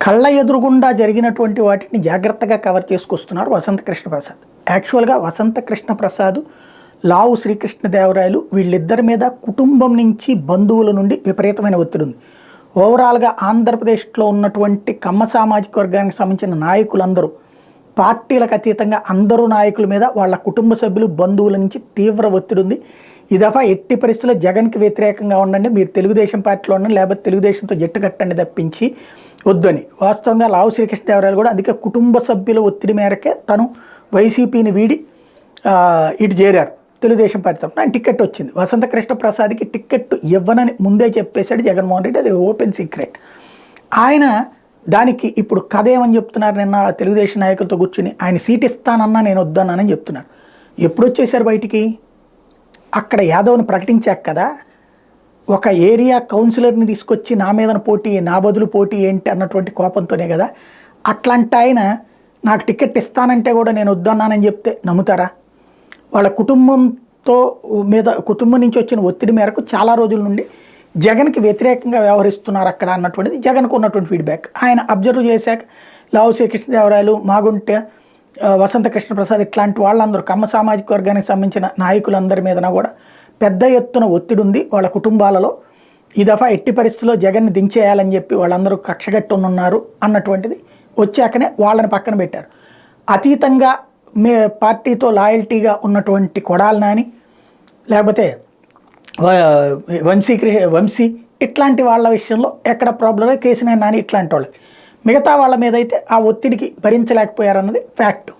కళ్ళ ఎదురుగుండా జరిగినటువంటి వాటిని జాగ్రత్తగా కవర్ చేసుకొస్తున్నారు వసంత కృష్ణ ప్రసాద్. యాక్చువల్గా వసంత కృష్ణ ప్రసాద్, లావు శ్రీకృష్ణదేవరాయలు వీళ్ళిద్దరి మీద కుటుంబం నుంచి బంధువుల నుండి విపరీతమైన ఒత్తిడి ఉంది. ఓవరాల్గా ఆంధ్రప్రదేశ్లో ఉన్నటువంటి కమ్మ సామాజిక వర్గానికి సంబంధించిన నాయకులందరూ పార్టీలకు అతీతంగా అందరూ నాయకుల మీద వాళ్ళ కుటుంబ సభ్యులు బంధువుల నుంచి తీవ్ర ఒత్తిడి ఉంది. ఈ దఫా ఎట్టి పరిస్థితుల్లో జగన్కి వ్యతిరేకంగా ఉండండి, మీరు తెలుగుదేశం పార్టీలో ఉండండి, లేకపోతే తెలుగుదేశంతో జట్టు కట్టండి తప్పించి వద్దని. వాస్తవంగా లావు శ్రీకృష్ణదేవరాయలు కూడా అందుకే కుటుంబ సభ్యుల ఒత్తిడి మేరకే తను వైసీపీని వీడి ఇటు చేరారు. తెలుగుదేశం పార్టీ తరఫున ఆయన టికెట్ వచ్చింది. వసంత కృష్ణ ప్రసాద్కి టికెట్ ఇవ్వనని ముందే చెప్పేశాడు జగన్మోహన్ రెడ్డి, అది ఓపెన్ సీక్రెట్. ఆయన దానికి ఇప్పుడు కథ ఏమని చెప్తున్నారు, నిన్న తెలుగుదేశం నాయకులతో కూర్చుని ఆయన సీట్ ఇస్తానన్నా నేను వద్దన్నానని చెప్తున్నారు. ఎప్పుడు వచ్చేసారు బయటికి? అక్కడ యాదవ్ని ప్రకటించాక కదా, ఒక ఏరియా కౌన్సిలర్ని తీసుకొచ్చి నా మీద పోటీ, నా బదులు పోటీ ఏంటి అన్నటువంటి కోపంతోనే కదా. అట్లాంటి ఆయన నాకు టికెట్ ఇస్తానంటే కూడా నేను వద్దన్నానని చెప్తే నమ్ముతారా? వాళ్ళ కుటుంబం నుంచి వచ్చిన ఒత్తిడి మేరకు చాలా రోజుల నుండి జగన్కి వ్యతిరేకంగా వ్యవహరిస్తున్నారు అక్కడ అన్నటువంటిది జగన్కు ఉన్నటువంటి ఫీడ్బ్యాక్. ఆయన అబ్జర్వ్ చేశాక లావు శ్రీకృష్ణదేవరాయలు, మాగుంటే వసంత కృష్ణ ప్రసాద్ ఇట్లాంటి వాళ్ళందరూ కమ్మ సామాజిక వర్గానికి సంబంధించిన నాయకులందరి మీదన కూడా పెద్ద ఎత్తున ఒత్తిడి ఉంది వాళ్ళ కుటుంబాలలో. ఈ దఫా ఎట్టి పరిస్థితుల్లో జగన్ని దించేయాలని చెప్పి వాళ్ళందరూ కక్షగట్టున్నారు అన్నటువంటిది వచ్చాకనే వాళ్ళని పక్కన పెట్టారు. అతీతంగా పార్టీతో లాయల్టీగా ఉన్నటువంటి కొడాలి నాని, లేకపోతే వంశీ ఇట్లాంటి వాళ్ళ విషయంలో ఎక్కడ ప్రాబ్లం, కేసీఆర్ నాని ఇట్లాంటి వాళ్ళకి, మిగతా వాళ్ళ మీద అయితే ఆ ఒత్తిడికి భరించలేకపోయారన్నది ఫ్యాక్ట్.